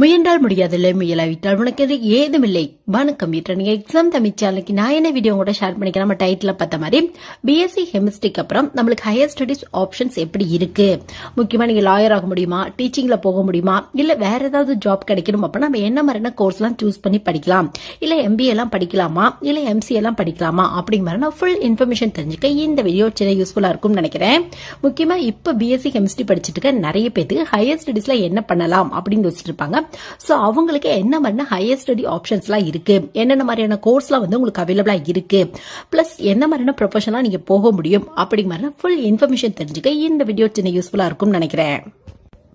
முயன்றால் முடியாதில்லை, முயலாவிட்டால் உனக்கு ஏதுமில்லை. வணக்கம். நீங்க எக்ஸாம் தமிழ் சேனலுக்கு நான் என்ன வீடியோ கூட ஷேர் பண்ணிக்கிறேன். நம்ம டைட்டில் பார்த்த மாதிரி பிஎஸ்சி கெமிஸ்ட்ரிக்கு அப்புறம் நம்மளுக்கு ஹையர் ஸ்டடிஸ் ஆப்ஷன்ஸ் எப்படி இருக்கு, முக்கியமா நீங்க லாயர் ஆக முடியுமா, டீச்சிங்ல போக முடியுமா, இல்ல வேற ஏதாவது ஜாப் கிடைக்கணும் அப்படின்னா நம்ம என்ன மாதிரியான கோர்ஸ் எல்லாம் சூஸ் பண்ணி படிக்கலாம், இல்ல எம்பிஏ எல்லாம் படிக்கலாமா, இல்ல எம்சிஏ எல்லாம் படிக்கலாமா அப்படிங்கிற மாதிரி ஃபுல் இன்ஃபர்மேஷன் தெரிஞ்சுக்க இந்த வீடியோ சின்ன யூஸ்ஃபுல்லா இருக்கும்னு நினைக்கிறேன். முக்கியமா இப்ப பிஎஸ்சி கெமிஸ்ட்ரி படிச்சுட்டு இருக்க நிறைய பேருக்கு ஹையர் ஸ்டடிஸ்ல என்ன பண்ணலாம் அப்படின்னு யோசிச்சுட்டு இருப்பாங்க. சோ அவங்களுக்கு என்ன மாதிரியான ஹையர் ஸ்டடி ஆப்ஷன்ஸ் எல்லாம் இருக்கு, என்னென்ன மாதிரியான கோர்ஸ்லாம் வந்து உங்களுக்கு அவைலபிளா இருக்கு, பிளஸ் என்ன மாதிரியான ப்ரொஃபஷனலா நீங்க போக முடியும் அப்படிங்கிற மாதிரி ஃபுல் இன்ஃபர்மேஷன் தெரிஞ்சுக்க இந்த வீடியோ சின்ன யூஸ்ஃபுல்லா இருக்கும்னு நினைக்கிறேன்.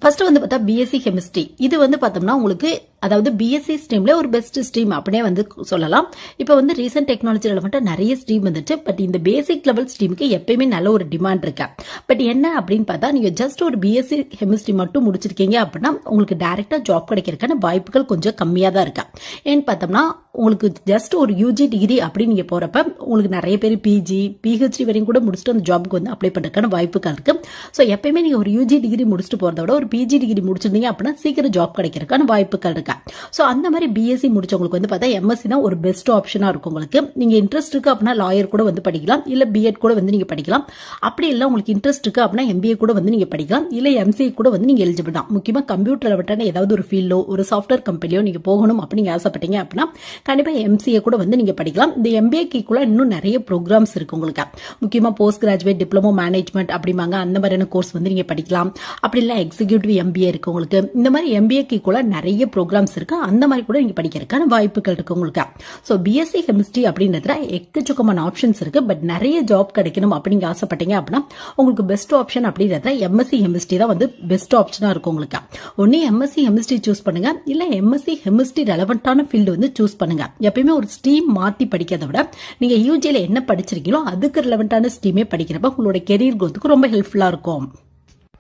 ஃபர்ஸ்ட் வந்து பார்த்தா பிஎஸ்சி கெமிஸ்ட்ரி. இது வந்து பார்த்தோம்னா உங்களுக்கு அதாவது பிஎஸ்சி ஸ்ட்ரீம்ல ஒரு பெஸ்ட் ஸ்ட்ரீம் அப்படியே வந்து சொல்லலாம். இப்போ வந்து ரீசெண்ட் டெக்னாலஜி ரெலவெண்டா நிறைய ஸ்ட்ரீம் வந்துச்சு. பட் இந்த பேசிக் லெவல் ஸ்ட்ரீமுக்கு எப்பயுமே நல்ல ஒரு டிமாண்ட் இருக்கு. பட் என்ன அப்படின்னு பார்த்தா நீங்க ஜஸ்ட் ஒரு பிஎஸ்சி கெமிஸ்ட்ரி மட்டும் முடிச்சிருக்கீங்க அப்படின்னா உங்களுக்கு டைரக்டா ஜாப் கிடைக்கிறதுக்கான வாய்ப்புகள் கொஞ்சம் கம்மியா தான் இருக்கு. ஏன்னு பார்த்தோம்னா உங்களுக்கு ஜஸ்ட் ஒரு யூஜி டிகிரி அப்படி நீங்க போறப்ப உங்களுக்கு நிறைய பேர் பிஜி பிஹெச்டி வரையும் கூட முடிச்சுட்டு அந்த ஜாபுக்கு வந்து அப்ளை பண்றதுக்கான வாய்ப்புகள் இருக்கு. ஸோ எப்பயுமே நீங்க ஒரு யூஜி டிகிரி முடிச்சுட்டு போறத விட ஒரு பிஜி டிகிரி முடிச்சிருந்தீங்க அப்படின்னா சீக்கிரம் ஜாப் கிடைக்கிறதுக்கான வாய்ப்புகள் இருக்கு. சோ அந்த மாதிரி பிஎஸ்சி முடிச்சவங்களுக்கு வந்து பார்த்தா எம்எஸ்சி தான் ஒரு பெஸ்ட் ஆப்ஷனா இருக்கும். உங்களுக்கு நீங்க இன்ட்ரெஸ்ட் இருக்கு அப்படின்னா லாயர் கூட வந்து படிக்கலாம், இல்ல பிஎட் கூட வந்து நீங்க படிக்கலாம். அப்படி இல்ல உங்களுக்கு இன்ட்ரெஸ்ட் இருக்கு அப்படின்னா எம்பிஏ கூட வந்து நீங்க படிக்கலாம், இல்ல எம்சிஏ கூட வந்து நீங்க எலிஜிபிள் தான். முக்கியமா கம்ப்யூட்டர் ரிலேட்டடான ஏதாவது ஒரு ஃபீல்டோ ஒரு சாஃப்ட்வேர் கம்பெனியோ நீங்க போகணும் அப்படின்னு ஆசைப்பட்டீங்க அப்படின்னா கண்டிப்பா எம்சிஏ கூட வந்து நீங்க படிக்கலாம். இந்த எம்பிஏக்குள்ள இன்னும் நிறைய ப்ரோக்ராம்ஸ் இருக்கு உங்களுக்கு. முக்கியமா போஸ்ட் கிராஜுவேட் டிப்ளமோ மேனேஜ்மெண்ட் அப்படிம்பாங்க, அந்த மாதிரியான கோர்ஸ் வந்து நீங்க படிக்கலாம். அப்படி இல்ல எக்ஸிக்யூட்டிவ் எம்பிஏ இருக்கு உங்களுக்கு. இந்த மாதிரி எம்பிஏக்குள்ள நிறைய ப்ரோக்ராம்ஸ் இருக்கு. அந்த மாதிரி கூட நீங்க படிக்கிறதுக்கான வாய்ப்புகள் இருக்கு உங்களுக்கு. சோ பிஎஸ்சி கெமிஸ்ட்ரி அப்படின்றதுல எக்கச்சக்கமான ஆப்ஷன்ஸ் இருக்கு. பட் நிறைய ஜாப் கிடைக்கணும் அப்படிங்க ஆசைப்பட்டீங்க அப்படின்னா உங்களுக்கு பெஸ்ட் ஆப்ஷன் அப்படின்றதுல எம்எஸ்சி கெமிஸ்ட்ரி தான் வந்து பெஸ்ட் ஆப்ஷனா இருக்கும் உங்களுக்கு. ஒன்னு எம்எஸ்சி கெமிஸ்ட்ரி சூஸ் பண்ணுங்க, இல்ல எம்எஸ்சி கெமிஸ்ட்ரி ரெலவெண்டான ஃபீல்டு வந்து சூஸ் பண்ணுங்க. எப்பயுமே ஒரு ஸ்ட்ரீம் மாத்தி படிக்கிறத விட நீங்க யூஜில என்ன படிச்சிருக்கீங்களோ அதுக்கு ரெலவெண்டான ஸ்ட்ரீமே படிக்கிறப்ப உங்களோட கெரியர் growthக்கு ரொம்ப ஹெல்ப்ஃபுல்லா இருக்கும்.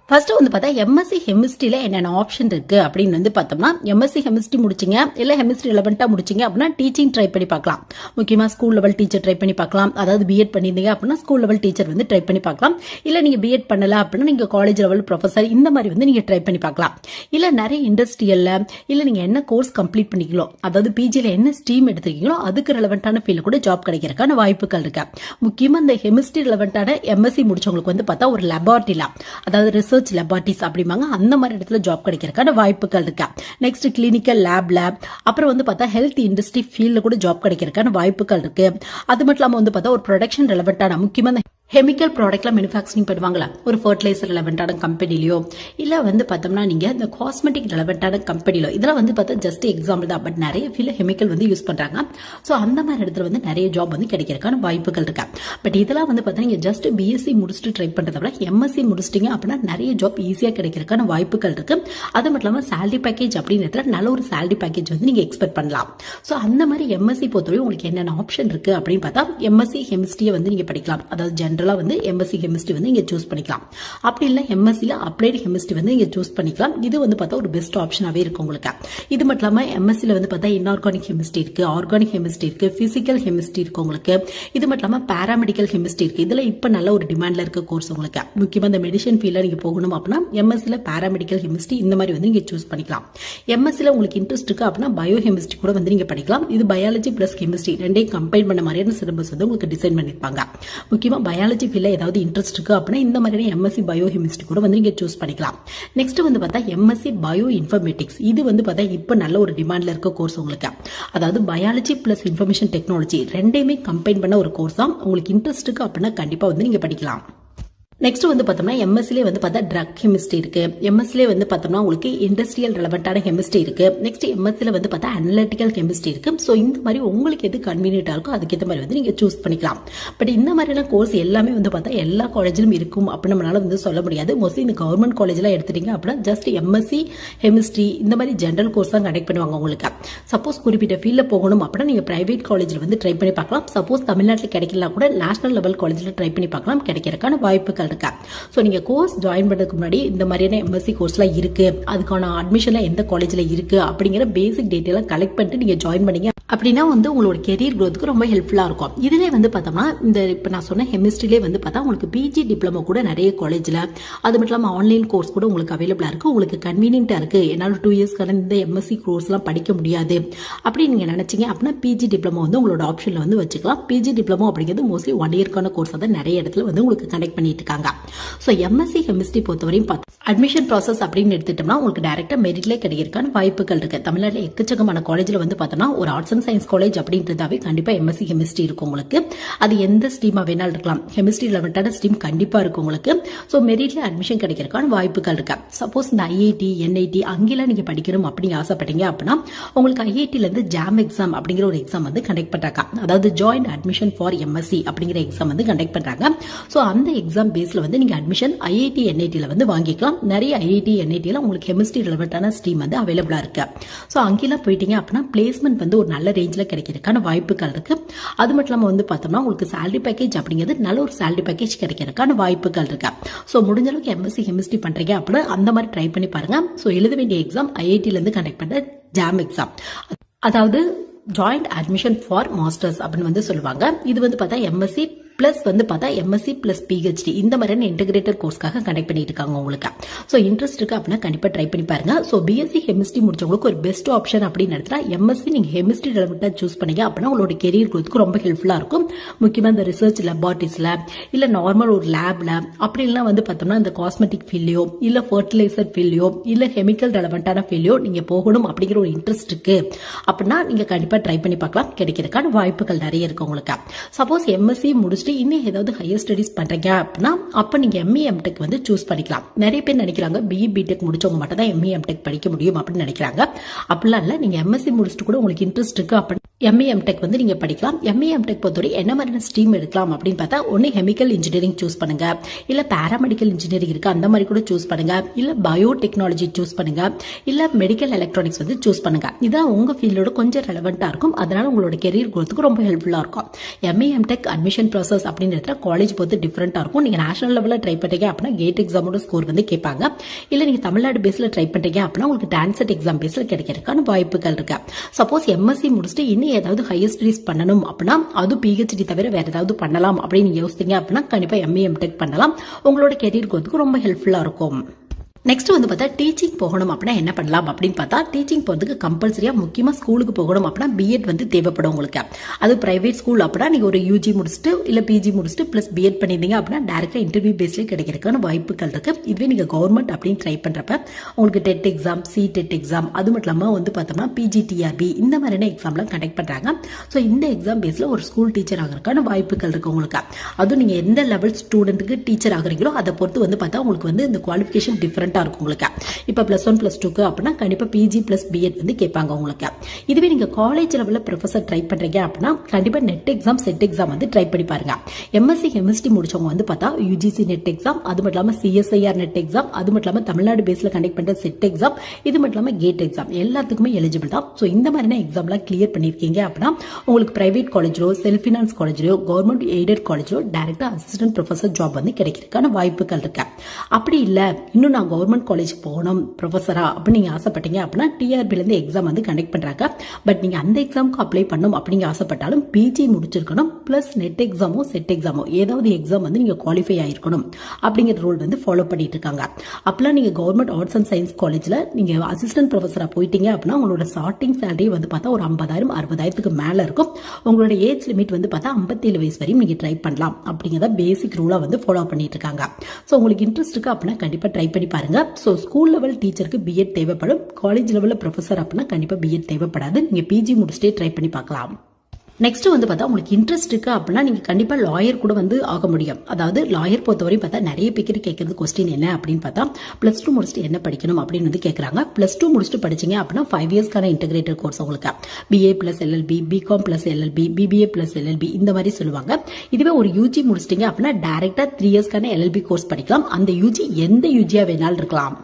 ஃபர்ஸ்ட் வந்து பார்த்தா எம்எஸ்சி கெமிஸ்ட்ரியில என்னென்ன ஆப்ஷன் இருக்கு அப்படின்னு வந்து பார்த்தோம்னா எம்எஸ்சி கெமிஸ்ட்ரி முடிச்சிங்க இல்ல கெமிஸ்ட்ரி ரெலவெண்டா முடிச்சிங்க அப்படின்னா டீச்சிங் ட்ரை பண்ணி பார்க்கலாம். முக்கியமா ஸ்கூல் லெவல் டீச்சர் ட்ரை பண்ணி பார்க்கலாம். அதாவது பிஎட் பண்ணிருந்தீங்க அப்படின்னா ஸ்கூல் லெவல் டீச்சர் வந்து ட்ரை பண்ணி பார்க்கலாம். இல்ல நீங்க பிஎட் பண்ணல அப்படின்னா நீங்க காலேஜ் லெவல் ப்ரொஃபசர் இந்த மாதிரி வந்து நீங்க ட்ரை பண்ணி பார்க்கலாம். இல்ல நிறைய இண்டஸ்ட்ரியல்ல இல்ல நீங்க என்ன கோர்ஸ் கம்ப்ளீட் பண்ணிக்கலோ அதாவது பிஜில என்ன ஸ்ட்ரீம் எடுத்திருக்கீங்களோ அதுக்கு ரெலவெண்டான ஃபீல்டு கூட ஜாப் கிடைக்கிறதுக்கான வாய்ப்புகள் இருக்கு. முக்கியமா இந்த கெமிஸ்ட்ரி ரெலவெண்டான எம்எஸ்சி முடிச்சவங்களுக்கு வந்து பார்த்தா ஒரு லெபார்ட்டரியில அதாவது ரிசர்ச் லெபார்ட்டரிஸ் அப்படிம்பாங்க, அந்த மாதிரி இடத்துல ஜாப் கிடைக்கிறதுக்கான வாய்ப்புகள் இருக்கு. நெக்ஸ்ட் கிளினிக்கல் லேப்ல அப்புறம் வந்து பார்த்தா ஹெல்த் இண்டஸ்ட்ரி ஃபீல்ட்ல கூட ஜாப் கிடைக்கிறதுக்கான வாய்ப்புகள் இருக்கு. அது மட்டும் இல்லாம வந்து பார்த்தா ஒரு ப்ரொடக்ஷன் ரெலவெண்டான முக்கியமா கெமிக்கல் ப்ராடக்ட்லாம் மேனுஃபேக்சரிங் பண்ணுவாங்களா ஒரு ஃபர்டிலைசர் ரெலவெண்டான கம்பெனிலையோ இல்ல வந்து பார்த்தோம்னா நீங்க இந்த காஸ்மெட்டிக் ரெலவெண்டான கம்பெனிலோ இதெல்லாம் வந்து பார்த்தா ஜஸ்ட் எக்ஸாம்பிள் தான். பட் நிறைய ஃபீல்ட் கெமிக்கல் வந்து யூஸ் பண்றாங்க. ஸோ அந்த மாதிரி இடத்துல வந்து நிறைய ஜாப் வந்து கிடைக்கிறதுக்கான வாய்ப்புகள் இருக்கு. பட் இதெல்லாம் வந்து பார்த்தா நீங்க ஜஸ்ட் பிஎஸ்சி முடிச்சுட்டு ட்ரை பண்றத விட எம்எஸ்சி முடிச்சிட்டீங்க அப்படின்னா நிறைய ஜாப் ஈஸியா கிடைக்கிறதுக்கான வாய்ப்புகள் இருக்கு. அது மட்டும் இல்லாம சேலரி பேக்கேஜ் அப்படின்றதுல நல்ல ஒரு சேலரி பேக்கேஜ் வந்து நீங்க எக்ஸ்பெக்ட் பண்ணலாம். ஸோ அந்த மாதிரி எம்எஸ்சி பொறுத்தவரை உங்களுக்கு என்னென்ன ஆப்ஷன் இருக்கு அப்படின்னு பார்த்தா எம்எஸ்சி கெமிஸ்ட்ரியை வந்து நீங்க படிக்கலாம். அதாவது ஜென்ரலா வந்து எம்எஸ்சி கெமிஸ்ட்ரி வந்து இங்க சூஸ் பண்ணிக்கலாம். அப்படி இல்ல எம்எஸ்சில அப்ளைடு கெமிஸ்ட்ரி வந்து இங்க சூஸ் பண்ணிக்கலாம். இது வந்து பார்த்தா ஒரு பெஸ்ட் ஆப்ஷனாவே இருக்கும் உங்களுக்கு. இது மட்டும் இல்லாம எம்எஸ்சில வந்து பார்த்தா இன்ஆர்கானிக் கெமிஸ்ட்ரி இருக்கு, ஆர்கானிக் கெமிஸ்ட்ரி இருக்கு, பிசிக்கல் கெமிஸ்ட்ரி இருக்கு உங்களுக்கு. இது மட்டும் இல்லாம பாராமெடிக்கல் கெமிஸ்ட்ரி இருக்கு. இதுல இப்ப நல்ல ஒரு டிமாண்ட்ல இருக்க கோர்ஸ் உங்களுக்கு. முக்கியமா இந்த மெடிசன் ஃபீல்ட்ல நீங்க போகணும் அப்படின்னா எம்எஸ்சில பாராமெடிக்கல் கெமிஸ்ட்ரி இந்த மாதிரி வந்து நீங்க சூஸ் பண்ணிக்கலாம். எம்எஸ்சில உங்களுக்கு இன்ட்ரெஸ்ட் இருக்கு அப்படின்னா பயோ கெமிஸ்ட்ரி கூட வந்து நீங்க படிக்கலாம். இது பயாலஜி பிளஸ் கெமிஸ்ட்ரி ரெண்டையும் கம்பைன் பண்ண மாதிரியான சிலபஸ் வந்து உங்களுக்கு டிசைன் பண்ணிருப்பாங்க. முக்கியமா பயாலஜி ஃபீல்ட்ல ஏதாவது இன்ட்ரெஸ்ட் இருக்கு அப்படின்னா இந்த மாதிரியான எம்எஸ்சி பயோ கெமிஸ்ட்ரி கூட வந்து நீங்க சூஸ் பண்ணிக்கலாம். நெக்ஸ்ட் வந்து பார்த்தா எம்எஸ்சி பயோ இன்ஃபர்மேட்டிக்ஸ். இது வந்து பார்த்தா இப்ப நல்ல ஒரு டிமாண்ட்ல இருக்க கோர்ஸ் உங்களுக்கு. அதாவது பயாலஜி பிளஸ் இன்ஃபர்மேஷன் டெக்னாலஜி ரெண்டையுமே கம்பைன் பண்ண ஒரு கோர்ஸ் தான். உங்களுக்கு இன்ட்ரெஸ்ட் இருக்கு அப்படின்னா கண்டிப்பா வந்து நீங்க படிக்கலாம். நெக்ஸ்ட் வந்து பார்த்தோம்னா எம்எஸ்சிலே வந்து பார்த்தா ட்ரக் கெமிஸ்ட்ரி இருக்கு. எம்எஸ்சிலே வந்து பார்த்தோம்னா உங்களுக்கு இண்டஸ்ட்ரியல் ரெலவெண்டான கெமிஸ்ட்ரி இருக்கு. நெக்ஸ்ட் எம்எஸ்சில வந்து பார்த்தா அனலிட்டிக்கல் கெமிஸ்ட்ரி இருக்கு. ஸோ இந்த மாதிரி உங்களுக்கு எது கன்வீனியன்டா இருக்கோ அதுக்கேற்ற மாதிரி வந்து நீங்க சூஸ் பண்ணிக்கலாம். பட் இந்த மாதிரியான கோர்ஸ் எல்லாமே வந்து பார்த்தா எல்லா காலேஜிலும் இருக்கும் அப்படின்னு நம்மளால வந்து சொல்ல முடியாது. மோஸ்ட்லி இந்த கவர்மெண்ட் காலேஜ்லாம் எடுத்துட்டீங்க அப்படின்னா ஜஸ்ட் எம்எஸ்சி கெமிஸ்ட்ரி இந்த மாதிரி ஜென்ரல் கோர்ஸ் தான் கனெக்ட் பண்ணுவாங்க உங்களுக்கு. சப்போஸ் குறிப்பிட்ட ஃபீல்ட்ல போகணும் அப்படின்னா நீங்க பிரைவேட் காலேஜில் வந்து ட்ரை பண்ணி பார்க்கலாம். சப்போஸ் தமிழ்நாட்டில் கிடைக்கலாம் கூட நேஷனல் லெவல் காலேஜில் ட்ரை பண்ணி பார்க்கலாம், கிடைக்கிறதுக்கான வாய்ப்புகள் இருக்கு. சோ நீங்க கோர்ஸ் ஜாயின் பண்றதுக்கு முன்னாடி இந்த மாதிரியான எம்எஸ்சி கோர்ஸ்லாம் இருக்கு, அதுக்கான அட்மிஷன்ல எந்த காலேஜ்ல இருக்கு அப்படிங்கிற பேசிக் டீடைலா கலெக்ட் பண்ணிட்டு நீங்க ஜாயின் பண்ணீங்க அப்படின்னா வந்து உங்களோட கெரியர் growthக்கு ரொம்ப ஹெல்ப்ஃபுல்லா இருக்கும். இதுல வந்து பார்த்தோம்னா இந்த இப்ப நான் சொன்ன கெமிஸ்ட்ரிலே வந்து பார்த்தா உங்களுக்கு பிஜி டிப்ளமோ கூட நிறைய காலேஜ்ல அது மட்டும் இல்லாம ஆன்லைன் கோர்ஸ் கூட உங்களுக்கு அவைலபிளா இருக்கு. உங்களுக்கு கன்வீனியன்ட்டா இருக்கு. என்னால 2 இயர்ஸ்க்கான இந்த எம்எஸ்சி கோர்ஸ் எல்லாம் படிக்க முடியாது அப்படி நீங்க நினைச்சீங்க அப்படின்னா பிஜி டிப்ளமோ வந்து உங்களோட ஆப்ஷன்ல வந்து வச்சுக்கலாம். பிஜி டிப்ளமோ அப்படிங்கிறது மோஸ்ட்லி 1 இயர்க்கான கோர்ஸ் தான் நிறைய இடத்துல வந்து உங்களுக்கு கனெக்ட் பண்ணிட்டு இருக்காங்க. ஸோ எம்எஸ்சி கெமிஸ்ட்ரி பொறுத்தவரையும் அட்மிஷன் ப்ராசஸ் அப்படின்னு எடுத்துட்டோம்னா உங்களுக்கு டைரக்டா மெரிட்லேயே கிடைக்கிறதுக்கான வாய்ப்புகள் இருக்கு. தமிழ்நாட்டில் எக்கச்சக்கமான காலேஜ்ல வந்து பார்த்தோம்னா ஒரு ஆர்ட்ஸ் அண்ட் சயின்ஸ் காலேஜ் அப்படின்றதாவே கண்டிப்பா எம்எஸ்சி கெமிஸ்ட்ரி இருக்கும் உங்களுக்கு. அது எந்த ஸ்ட்ரீமா வேணாலும் இருக்கலாம். கெமிஸ்ட்ரி ரிலவெண்டான ஸ்ட்ரீம் கண்டிப்பா இருக்கும் உங்களுக்கு. ஸோ மெரிட்ல அட்மிஷன் கிடைக்கிறதுக்கான வாய்ப்புகள் இருக்கு. சப்போஸ் இந்த ஐஐடி என்ஐடி அங்கெல்லாம் நீங்க படிக்கணும் அப்படின்னு ஆசைப்பட்டீங்க அப்படின்னா உங்களுக்கு ஐஐடில இருந்து ஜாம் எக்ஸாம் அப்படிங்கிற ஒரு எக்ஸாம் வந்து கண்டக்ட் பண்றாங்க. அதாவது ஜாயிண்ட் அட்மிஷன் ஃபார் எம்எஸ்சி அப்படிங்கிற எக்ஸாம் வந்து கண்டக்ட் பண்றாங்க. ஸோ அந்த எக்ஸாம் பேஸ்ல வந்து நீங்க அட்மிஷன் ஐஐடி என்ஐடில வந்து வாங்கிக்கலாம். நிறைய ஐஐடி என்ஐடில உங்களுக்கு கெமிஸ்ட்ரி ரிலவெண்டான ஸ்ட்ரீம் வந்து அவைலபிளா இருக்கு. ஸோ அங்கெல்லாம் போயிட்டீங்க அப்படின்னா பிளேஸ்மெண்ட் வந்து ஒரு நல்ல ரேஞ்சில் கிடைக்கிறதுக்கான வாய்ப்புகள் இருக்கு. அது மட்டும் இல்லாமல் வந்து பார்த்தோம்னா உங்களுக்கு சேலரி பேக்கேஜ் அப்படிங்கிறது நல்ல ஒரு சேலரி பேக்கேஜ் கிடைக்கிறதுக்கான வாய்ப்புகள் இருக்கு. ஸோ முடிஞ்ச அளவுக்கு எம்எஸ்சி கெமிஸ்ட்ரி பண்றீங்க அப்படின்னா அந்த மாதிரி ட்ரை பண்ணி பாருங்க. ஸோ எழுத வேண்டிய எக்ஸாம் ஐஐடில இருந்து கண்டக்ட் பண்ற ஜாம் எக்ஸாம், அதாவது ஜாயிண்ட் அட்மிஷன் ஃபார் மாஸ்டர்ஸ் அப்படின்னு வந்து சொல்லுவாங்க. இது வந்து பார்த்தா எம்எஸ்சி பிளஸ் வந்து பார்த்தா எம்எஸ்சி பிளஸ் பிஹெச்டி இந்த மாதிரியான இன்டெகிரேட்டட் கோர்ஸ்க்காக கனெக்ட் பண்ணிட்டு இருக்காங்க உங்களுக்கு. ஸோ இன்ட்ரெஸ்ட் இருக்கு அப்படின்னா கண்டிப்பா ட்ரை பண்ணி பாருங்க. ஸோ பிஎஸ்சி கெமிஸ்ட்ரி முடிச்சவங்களுக்கு ஒரு பெஸ்ட் ஆப்ஷன் அப்படின்னு எடுத்தா எம்எஸ்சி நீங்க கெமிஸ்ட்ரி ரிலேட்டடா சூஸ் பண்ணீங்க அப்படின்னா உங்களோட கெரியர் growthக்கு ரொம்ப ஹெல்ப்ஃபுல்லா இருக்கும். முக்கியமா இந்த ரிசர்ச் லெபார்டரிஸ்ல இல்ல நார்மல் ஒரு லேப்ல அப்படி இல்லைன்னா வந்து பார்த்தோம்னா இந்த காஸ்மெட்டிக் ஃபீல்டையோ இல்ல ஃபர்டிலைசர் ஃபீல்டையோ இல்ல கெமிக்கல் ரெலவெண்டான ஃபீல்டையோ நீங்க போகணும் அப்படிங்கிற ஒரு இன்ட்ரெஸ்ட் இருக்கு அப்படின்னா நீங்க கண்டிப்பா ட்ரை பண்ணி பார்க்கலாம். கிடைக்கிறதுக்கான வாய்ப்புகள் நிறைய இருக்கு உங்களுக்கு. சப்போஸ் எம்எஸ்சி முடிச்சுட்டு இன்னும் ஏதாவது ஹையர் ஸ்டடிஸ் பண்றீங்க அப்படின்னா அப்ப நீங்க எம்ஏ எம்டெக் வந்து சூஸ் பண்ணிக்கலாம். நிறைய பேர் நினைக்கிறாங்க பிஇ பிடெக் முடிச்சவங்க மட்டும் தான் எம்ஏ எம்டெக் படிக்க முடியும் அப்படின்னு நினைக்கிறாங்க. அப்படிலாம் இல்ல. நீங்க எம்எஸ்சி முடிச்சுட்டு கூட உங்களுக்கு இன்ட்ரெஸ்ட் இருக்கு அப்படின்னு எம்ஏ எம்டெக் வந்து நீங்க படிக்கலாம். எம்ஏ எம்டெக் பொறுத்தவரை என்ன மாதிரியான ஸ்ட்ரீம் எடுக்கலாம் அப்படின்னு பார்த்தா ஒன்னு கெமிக்கல் இன்ஜினியரிங் சூஸ் பண்ணுங்க, இல்ல பாராமெடிக்கல் இன்ஜினியரிங் இருக்கு அந்த மாதிரி கூட சூஸ் பண்ணுங்க, இல்ல பயோடெக்னாலஜி சூஸ் பண்ணுங்க, இல்ல மெடிக்கல் எலக்ட்ரானிக்ஸ் வந்து சூஸ் பண்ணுங்க. இதான் உங்க ஃபீல்டோட கொஞ்சம் ரெலவெண்டா இருக்கும். அதனால உங்களோட கெரியர் growthக்கு ரொம்ப ஹெல்ப்ஃபுல்லா இருக்கும். எம்ஏ எம்டெக் அட்மிஷன் ப்ராசஸ் அப்படின்னு காலேஜ் பொறுத்து டிஃபரெண்டா இருக்கும். நீங்க நேஷனல் லெவல்ல ட்ரை பண்றீங்க அப்படின்னா கேட் எக்ஸாமோட ஸ்கோர் வந்து கேட்பாங்க. இல்ல நீங்க தமிழ்நாடு பேஸ்ல ட்ரை பண்றீங்க அப்படின்னா உங்களுக்கு டான்செட் எக்ஸாம் பேஸ்ல கிடைக்கிறதுக்கான வாய்ப்புகள் இருக்கு. சப்போஸ் எம்எஸ்சி முடிச்சுட்டு இன்னும் ஏதாவது ஹையர் ஸ்டடிஸ் பண்ணணும் அப்படின்னா அது பிஹெச்டி தவிர வேற ஏதாவது பண்ணலாம் அப்படின்னு யோசித்தீங்க அப்படின்னா கண்டிப்பா எம்ஏ எம்டெக் பண்ணலாம். உங்களோட கெரியர் growthக்கு ரொம்ப ஹெல்ப்ஃபுல்லா இருக்கும். நெக்ஸ்ட் வந்து பார்த்தா டீச்சிங் போகணும் அப்படின்னா என்ன பண்ணலாம் அப்படின்னு பார்த்தா டீச்சிங் போகிறதுக்கு கம்பல்சரியா முக்கியமா ஸ்கூலுக்கு போகணும் அப்படின்னா பிஎட் வந்து தேவைப்படும் உங்களுக்கு. அது பிரைவேட் ஸ்கூல் அப்படின்னா நீங்க ஒரு யூஜி முடிச்சுட்டு இல்ல பிஜி முடிச்சுட்டு பிளஸ் பிஎட் பண்ணிருந்தீங்க அப்படின்னா டைரக்டா இன்டர்வியூ பேஸ்ல கிடைக்கிறதுக்கான வாய்ப்புகள் இருக்கு. இதுவே நீங்க கவர்மெண்ட் அப்படின்னு ட்ரை பண்றப்ப உங்களுக்கு டெட் எக்ஸாம் சிடெட் எக்ஸாம் அது மட்டும் இல்லாம வந்து பார்த்தோம்னா பிஜிடிஆர்பி இந்த மாதிரியான எக்ஸாம்லாம் கண்டக்ட் பண்றாங்க. ஸோ இந்த எக்ஸாம் பேஸ்ல ஒரு ஸ்கூல் டீச்சர் ஆகிறதுக்கான வாய்ப்புகள் இருக்கு உங்களுக்கு. அதுவும் நீங்க எந்த லெவல் ஸ்டூடெண்ட்டுக்கு டீச்சர் ஆகுறீங்களோ அதை பொறுத்து வந்து பார்த்தா உங்களுக்கு வந்து இந்த குவாலிஃபிகேஷன் டிஃபரெண்ட் இருக்கும் உங்களுக்கு. இப்ப +1 +2க்கு அப்படின்னா கண்டிப்பா பிஜி பிளஸ் பிஎட் வந்து கேட்பாங்க உங்களுக்கு. இதுவே நீங்க காலேஜ் லெவல்ல ப்ரொஃபசர் ட்ரை பண்றீங்க அப்படின்னா கண்டிப்பா நெட் எக்ஸாம் செட் எக்ஸாம் வந்து ட்ரை பண்ணி பாருங்க. எம்எஸ்சி கெமிஸ்ட்ரி முடிச்சவங்க வந்து பார்த்தா யூஜிசி நெட் எக்ஸாம் அது மட்டும் இல்லாம சிஎஸ்ஐஆர் நெட் எக்ஸாம் அது மட்டும் இல்லாம தமிழ்நாடு பேஸ்ல கண்டக்ட் பண்ற செட் எக்ஸாம் இது மட்டும் இல்லாம கேட் எக்ஸாம் எல்லாத்துக்குமே எலிஜிபிள் தான். ஸோ இந்த மாதிரியான எக்ஸாம்லாம் கிளியர் பண்ணிருக்கீங்க அப்படின்னா உங்களுக்கு பிரைவேட் காலேஜோ செல்ஃப் ஃபினான்ஸ் காலேஜோ கவர்மெண்ட் எய்டட் காலேஜோ டைரக்டா அசிஸ்டன்ட் ப்ரொஃபசர் ஜாப் வந்து கிடைக்கிறதுக்கான வாய்ப்புகள் இருக்கு. அப்படி இல்ல இன்னும் நான் கவர்மெண்ட் காலேஜ் போகணும் ப்ரொஃபஸரா அப்படின்னு நீங்க ஆசைப்பட்டீங்க அப்படின்னா டிஆர்பில இருந்து எக்ஸாம் வந்து கண்டக்ட் பண்றாங்க. பட் நீங்க அந்த எக்ஸாமுக்கு அப்ளை பண்ணணும் அப்படிங்க ஆசைப்பட்டாலும் பிஜி முடிச்சிருக்கணும் பிளஸ் நெட் எக்ஸாமோ செட் எக்ஸாமோ ஏதாவது எக்ஸாம் வந்து நீங்க குவாலிஃபை ஆயிருக்கணும் அப்படிங்கிற ரூல் வந்து ஃபாலோ பண்ணிட்டு இருக்காங்க. அப்பெல்லாம் நீங்க கவர்மெண்ட் ஆர்ட்ஸ் அண்ட் சயின்ஸ் காலேஜ்ல நீங்க அசிஸ்டன்ட் ப்ரொஃபஸரா போயிட்டீங்க அப்படின்னா உங்களோட ஸ்டார்டிங் சேலரி வந்து பார்த்தா ஒரு 50,000 60,000க்கு மேல இருக்கும். உங்களோட ஏஜ் லிமிட் வந்து பார்த்தா 57 வயசு வரையும் நீங்க ட்ரை பண்ணலாம் அப்படிங்கிறத பேசிக் ரூலா வந்து ஃபாலோ பண்ணிட்டு இருக்காங்க. ஸோ உங்களுக்கு இன்ட்ரெஸ்ட் இருக்கு அப்படின்னா கண்டிப்பா ட்ரை பண்ணி பாருங்க. ஸோ ஸ்கூல் லெவல் டீச்சருக்கு பிஎட் தேவைப்படும். காலேஜ் லெவல்ல ப்ரொஃபசர் அப்படின்னா கண்டிப்பா பிஎட் தேவைப்படாது. நீங்க பிஜி முடிச்சுட்டே ட்ரை பண்ணி பார்க்கலாம். நெக்ஸ்ட் வந்து பார்த்தா உங்களுக்கு இன்ட்ரெஸ்ட் இருக்கு அப்படின்னா நீங்க கண்டிப்பா லாயர் கூட வந்து ஆக முடியும். அதாவது லாயர் பொறுத்தவரையும் பார்த்தா நிறைய பேர் கேட்கறது கொஸ்டின் என்ன அப்படின்னு பார்த்தா +2 முடிச்சுட்டு என்ன படிக்கணும் அப்படின்னு வந்து கேட்கறாங்க. +2 முடிச்சுட்டு படிச்சீங்க அப்படின்னா 5 இயர்ஸ்க்கான இன்டெகிரேட்டட் கோர்ஸ் உங்களுக்கு BA plus LLB BCom plus LLB BBA plus LLB இந்த மாதிரி சொல்லுவாங்க. இதுவே ஒரு யூஜி முடிச்சிட்டீங்க அப்படின்னா டைரக்டா 3 இயர்ஸ்க்கான எல்எல்பி கோர்ஸ் படிக்கலாம். அந்த யூஜி எந்த யூஜியா வேணாலும் இருக்கலாம்.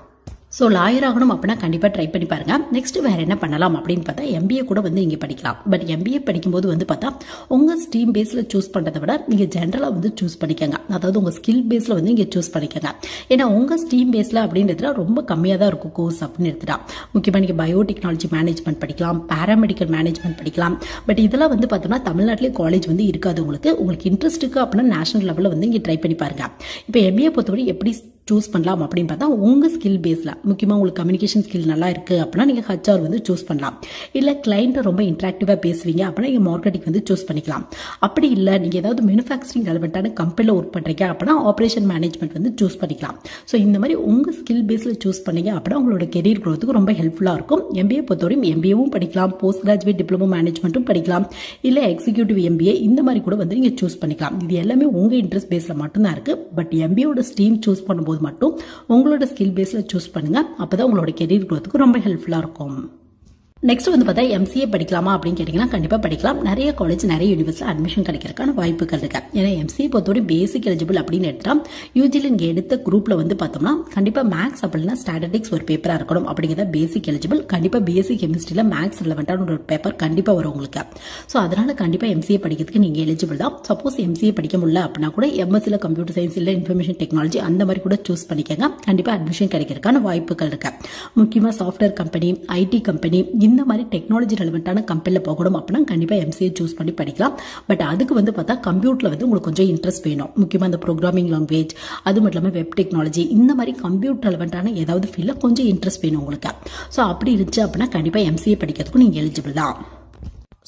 ஸோ லாயர் ஆகணும் அப்படின்னா கண்டிப்பாக ட்ரை பண்ணி பாருங்க. நெக்ஸ்ட் வேற என்ன பண்ணலாம் அப்படின்னு பார்த்தா எம்பிஏ கூட வந்து நீங்கள் படிக்கலாம். பட் எம்பிஏ படிக்கும்போது வந்து பார்த்தா உங்கள் ஸ்ட்ரீம் பேஸில் சூஸ் பண்ணுறதை விட நீங்கள் ஜென்ரலாக வந்து சூஸ் பண்ணிக்கோங்க. அதாவது உங்கள் ஸ்கில் பேஸில் வந்து நீங்கள் சூஸ் பண்ணிக்கோங்க. ஏன்னா உங்கள் ஸ்ட்ரீம் பேஸில் அப்படின்றதுல ரொம்ப கம்மியாக தான் இருக்கும் கோர்ஸ் அப்படின்னு எடுத்துட்டா. முக்கியமாக நீங்கள் பயோடெக்னாலஜி மேனேஜ்மெண்ட் படிக்கலாம், பேராமெடிக்கல் மேனேஜ்மெண்ட் படிக்கலாம். பட் இதெல்லாம் வந்து பார்த்தோம்னா தமிழ்நாட்டிலே காலேஜ் வந்து இருக்காது. உங்களுக்கு இன்ட்ரெஸ்ட் இருக்குது அப்படின்னா நேஷனல் லெவலில் வந்து இங்கே ட்ரை பண்ணி பாருங்க. இப்போ எம்பிஏ பொறுத்தவரை எப்படி சூஸ் பண்ணலாம் அப்படின்னு பார்த்தா உங்கள் ஸ்கில் பேஸில் முக்கியமாக உங்களுக்கு கம்யூனிகேஷன் ஸ்கில் நல்லா இருக்குது அப்படின்னா நீங்கள் ஹச்ஆர் வந்து சூஸ் பண்ணலாம். இல்லை கிளைண்ட்டை ரொம்ப இன்ட்ராக்டிவாக பேசுவீங்க அப்படின்னா நீங்கள் மார்க்கெட்டிங் வந்து சூஸ் பண்ணிக்கலாம். அப்படி இல்லை நீங்கள் ஏதாவது மேனுஃபேக்சரிங் ரெலவெண்ட்டான கம்பெனியில் ஒர்க் பண்ணுறீங்க அப்படின்னா ஆப்ரேஷன் மேனேஜ்மெண்ட் வந்து சூஸ் பண்ணிக்கலாம். ஸோ இந்த மாதிரி உங்கள் ஸ்கில் பேஸில் சூஸ் பண்ணீங்க அப்படின்னா உங்களோட கெரியர் க்ரோத்துக்கு ரொம்ப ஹெல்ப்ஃபுல்லாக இருக்கும். எம்பிஏ பொறுத்தவரையும் எம்பிஏவும் படிக்கலாம், போஸ்ட் கிராஜுவேட் டிப்ளமோ மேனேஜ்மெண்ட்டும் படிக்கலாம், இல்லை எக்ஸிக்யூட்டிவ் எம்பிஏ இந்த மாதிரி கூட வந்து நீங்கள் சூஸ் பண்ணிக்கலாம். இது எல்லாமே உங்கள் இன்ட்ரெஸ்ட் பேஸில் மட்டும்தான் இருக்குது. பட் எம்பிஏவோட ஸ்ட்ரீம் சூஸ் பண்ணும்போது மட்டும் உங்களோட ஸ்கில் பேஸ்ல சூஸ் பண்ணுங்க. அப்பதான் உங்களோட கெரியர் growthக்கு ரொம்ப ஹெல்ப்ஃபுல்லா இருக்கும். நெக்ஸ்ட் வந்து பார்த்தா எம்சிஏ படிக்கலாமா அப்படின்னு கேட்டிங்கன்னா கண்டிப்பாக படிக்கலாம். நிறைய காலேஜ் நிறைய யூனிவர்சிட்டியில் அட்மிஷன் கிடைக்கிறதுக்கான வாய்ப்புகள் இருக்கு. ஏன்னா எம்சிஏ பொறுத்தவரை பேசிக் எலிஜிபிள் அப்படின்னு எடுத்தா யூஜியில் நீங்கள் எடுத்த குரூப்பில் வந்து பார்த்தோம்னா கண்டிப்பாக மேக்ஸ் அப்படின்னா ஸ்டாட்டிஸ்டிக்ஸ் ஒரு பேப்பராக இருக்கணும் அப்படிங்கிறத பேசிக் எலிஜிபிள். கண்டிப்பாக பிஎஸ்சி கெமிஸ்ட்ரியில் மேக்ஸ் ரிலவெண்ட்டான ஒரு பேப்பர் கண்டிப்பாக வரும் உங்களுக்கு. ஸோ அதனால கண்டிப்பாக எம்சிஏ படிக்கிறதுக்கு நீங்கள் எலிஜிபிள் தான். சப்போஸ் எம்சிஏ படிக்க முடியல அப்படின்னா கூட எம்எஸ்சியில் கம்ப்யூட்டர் சயின்ஸ் இல்லை இன்ஃபர்மேஷன் டெக்னாலஜி அந்த மாதிரி கூட சூஸ் பண்ணிக்கங்க. கண்டிப்பாக அட்மிஷன் கிடைக்கிறதுக்கான வாய்ப்புகள் இருக்கு. முக்கியமாக சாஃப்ட்வேர் கம்பெனி, ஐடி கம்பெனி இந்த மாதிரி டெக்னாலஜி ரெலவெண்ட்டான கம்பெனியில் போகணும் அப்படின்னா கண்டிப்பாக எம்சிஏ சூஸ் பண்ணி படிக்கலாம். பட் அதுக்கு வந்து பார்த்தா கம்ப்யூட்டரில் வந்து உங்களுக்கு கொஞ்சம் இன்ட்ரெஸ்ட் வேணும். முக்கியமாக இந்த ப்ரோக்ராமிங் லாங்குவேஜ், அது மட்டும் இல்லாமல் வெப் டெக்னாலஜி இந்த மாதிரி கம்ப்யூட்டர் ரெலவெண்ட்டான ஏதாவது ஃபீல்டில் கொஞ்சம் இன்ட்ரெஸ்ட் வேணும் உங்களுக்கு. ஸோ அப்படி இருந்துச்சு அப்படின்னா கண்டிப்பாக எம்சிஏ படிக்கிறதுக்கும் நீங்கள் எலிஜிபிள் தான்.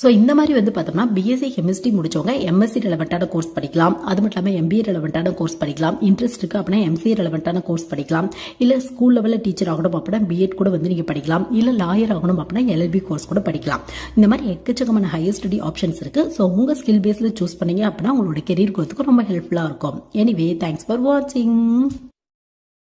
ஸோ இந்த மாதிரி வந்து பார்த்தோம்னா பிஎஸ்சி கெமிஸ்ட்ரி முடிச்சவங்க எம்எஸ்சி ரெலவெண்ட்டான கோர்ஸ் படிக்கலாம். அது மட்டும் இல்லாமல் எம்பிஏ ரெலவெண்ட்டான கோர்ஸ் படிக்கலாம். இன்ட்ரெஸ்ட் இருக்கு அப்படின்னா எம்சிஏ ரெலவெண்ட்டான கோர்ஸ் படிக்கலாம். இல்லை ஸ்கூல் லெவலில் டீச்சர் ஆகணும் அப்படின்னா பிஎட் கூட வந்து நீங்கள் படிக்கலாம். இல்லை லாயர் ஆகணும் அப்படின்னா எல்எல்பி கோர்ஸ் கூட படிக்கலாம். இந்த மாதிரி எக்கச்சக்கமான ஹையர் ஸ்டடி ஆப்ஷன்ஸ் இருக்கு. ஸோ உங்கள் ஸ்கில் பேஸில் சூஸ் பண்ணீங்க அப்படின்னா உங்களோட கெரியர் growthக்கு ரொம்ப ஹெல்ப்ஃபுல்லாக இருக்கும். எனிவே தேங்க்ஸ் ஃபார் வாட்சிங்.